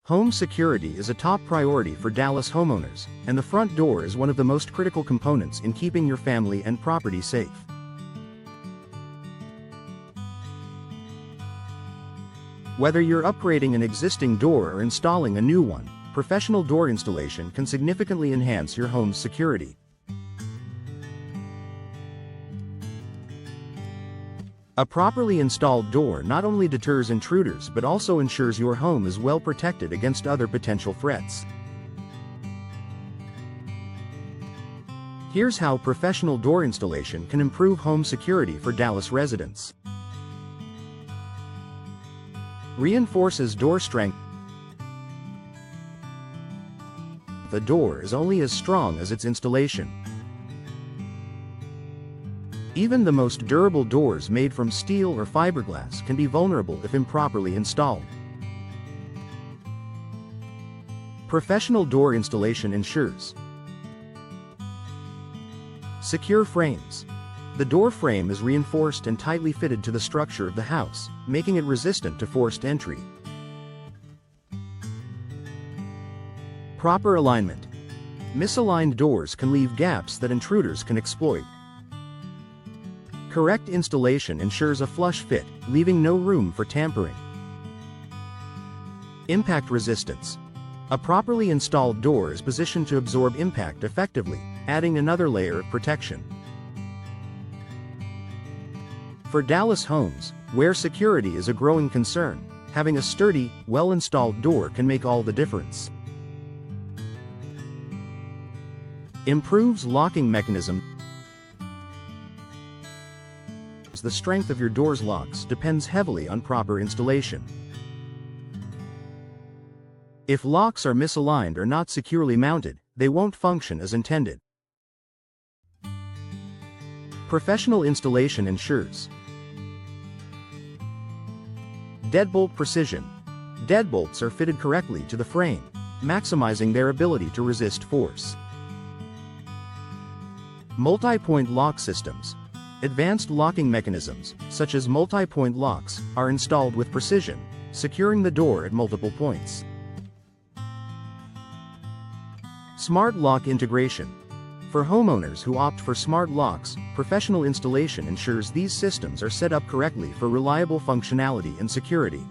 Home security is a top priority for Dallas homeowners, and the front door is one of the most critical components in keeping your family and property safe. Whether you're upgrading an existing door or installing a new one, professional door installation can significantly enhance your home's security. A properly installed door not only deters intruders but also ensures your home is well protected against other potential threats. Here's how professional door installation can improve home security for Dallas residents. Reinforces door strength. The door is only as strong as its installation. Even the most durable doors made from steel or fiberglass can be vulnerable if improperly installed. Professional door installation ensures secure frames. The door frame is reinforced and tightly fitted to the structure of the house, making it resistant to forced entry. Proper alignment. Misaligned doors can leave gaps that intruders can exploit. Correct installation ensures a flush fit, leaving no room for tampering. Impact resistance. A properly installed door is positioned to absorb impact effectively, adding another layer of protection. For Dallas homes, where security is a growing concern, having a sturdy, well-installed door can make all the difference. Improves locking mechanism. The strength of your door's locks depends heavily on proper installation. If locks are misaligned or not securely mounted, they won't function as intended. Professional installation ensures deadbolt precision. Deadbolts are fitted correctly to the frame, maximizing their ability to resist force. Multi-point lock systems. Advanced locking mechanisms, such as multi-point locks, are installed with precision, securing the door at multiple points. Smart lock integration. For homeowners who opt for smart locks, professional installation ensures these systems are set up correctly for reliable functionality and security.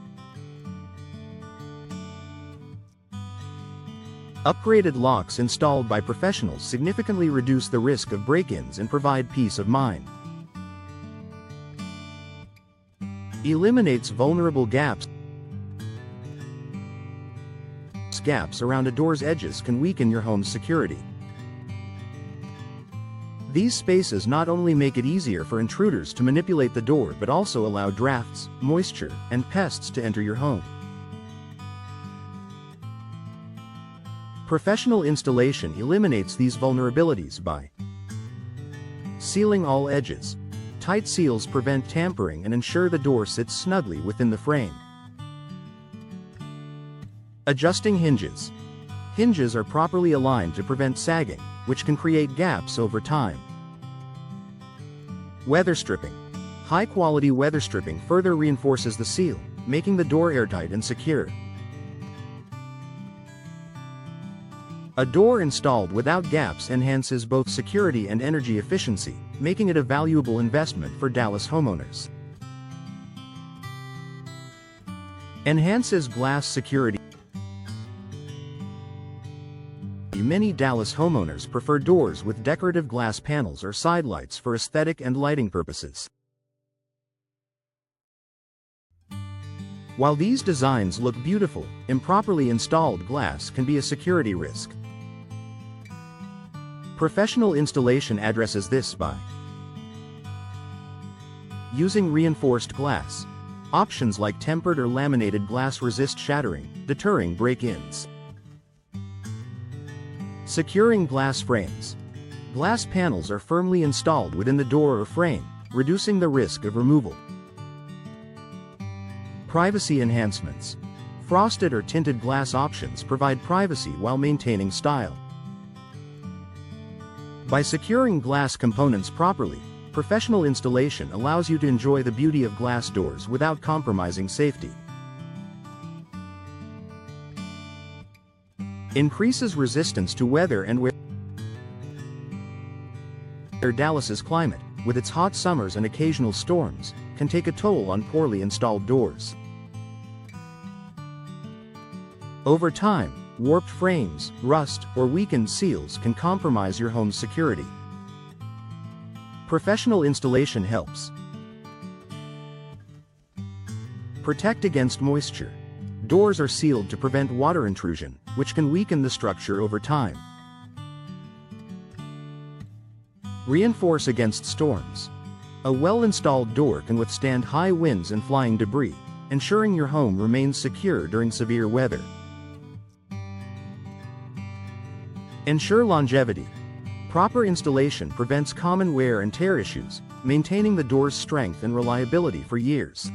Upgraded locks installed by professionals significantly reduce the risk of break-ins and provide peace of mind. Eliminates vulnerable gaps. Gaps around a door's edges can weaken your home's security. These spaces not only make it easier for intruders to manipulate the door but also allow drafts, moisture, and pests to enter your home. Professional installation eliminates these vulnerabilities by sealing all edges. Tight seals prevent tampering and ensure the door sits snugly within the frame. Adjusting hinges. Hinges are properly aligned to prevent sagging, which can create gaps over time. Weather stripping. High-quality weather stripping further reinforces the seal, making the door airtight and secure. A door installed without gaps enhances both security and energy efficiency, making it a valuable investment for Dallas homeowners. Enhances glass security. Many Dallas homeowners prefer doors with decorative glass panels or side lights for aesthetic and lighting purposes. While these designs look beautiful, improperly installed glass can be a security risk. Professional installation addresses this by using reinforced glass. Options like tempered or laminated glass resist shattering, deterring break-ins. Securing glass frames. Glass panels are firmly installed within the door or frame, reducing the risk of removal. Privacy enhancements. Frosted or tinted glass options provide privacy while maintaining style. By securing glass components properly, professional installation allows you to enjoy the beauty of glass doors without compromising safety. Increases resistance to weather and wear. Dallas's climate, with its hot summers and occasional storms, can take a toll on poorly installed doors. Over time, warped frames, rust, or weakened seals can compromise your home's security. Professional installation helps. Protect against moisture. Doors are sealed to prevent water intrusion, which can weaken the structure over time. Reinforce against storms. A well-installed door can withstand high winds and flying debris, ensuring your home remains secure during severe weather. Ensure longevity. Proper installation prevents common wear and tear issues, maintaining the door's strength and reliability for years.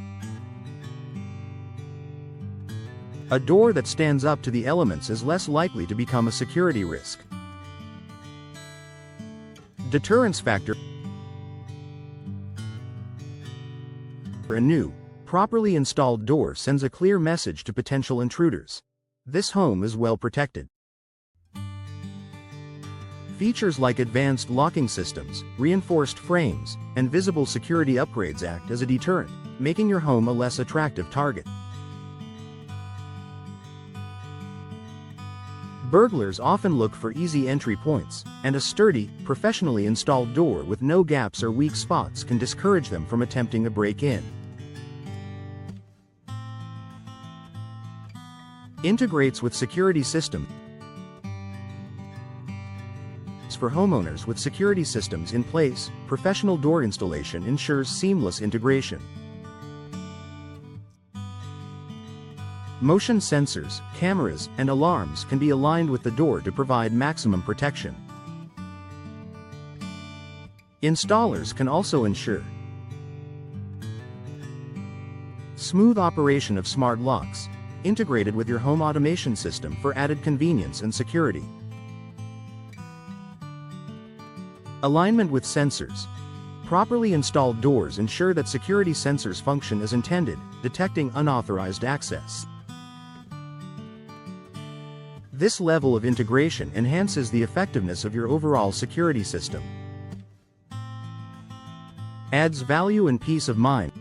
A door that stands up to the elements is less likely to become a security risk. Deterrence factor. A new, properly installed door sends a clear message to potential intruders. This home is well protected. Features like advanced locking systems, reinforced frames, and visible security upgrades act as a deterrent, making your home a less attractive target. Burglars often look for easy entry points, and a sturdy, professionally installed door with no gaps or weak spots can discourage them from attempting a break-in. Integrates with security systems. For homeowners with security systems in place, professional door installation ensures seamless integration. Motion sensors, cameras, and alarms can be aligned with the door to provide maximum protection. Installers can also ensure smooth operation of smart locks, integrated with your home automation system for added convenience and security. Alignment with sensors. Properly installed doors ensure that security sensors function as intended, detecting unauthorized access. This level of integration enhances the effectiveness of your overall security system. Adds value and peace of mind.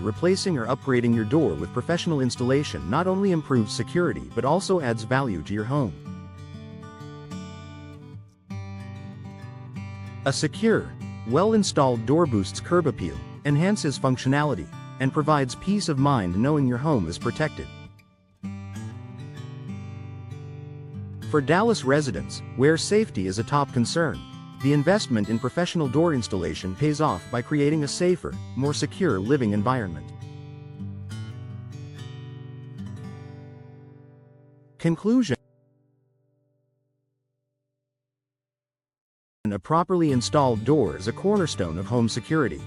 Replacing or upgrading your door with professional installation not only improves security but also adds value to your home. A secure, well-installed door boosts curb appeal, enhances functionality, and provides peace of mind knowing your home is protected. For Dallas residents, where safety is a top concern, the investment in professional door installation pays off by creating a safer, more secure living environment. Conclusion. A properly installed door is a cornerstone of home security.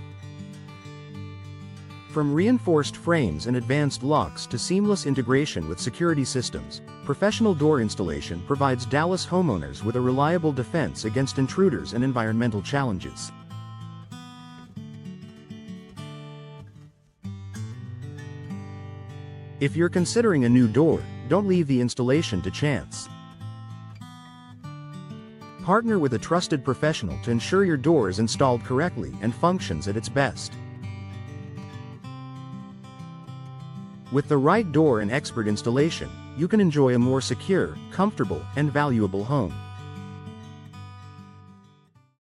From reinforced frames and advanced locks to seamless integration with security systems, professional door installation provides Dallas homeowners with a reliable defense against intruders and environmental challenges. If you're considering a new door, don't leave the installation to chance. Partner with a trusted professional to ensure your door is installed correctly and functions at its best. With the right door and expert installation, you can enjoy a more secure, comfortable, and valuable home.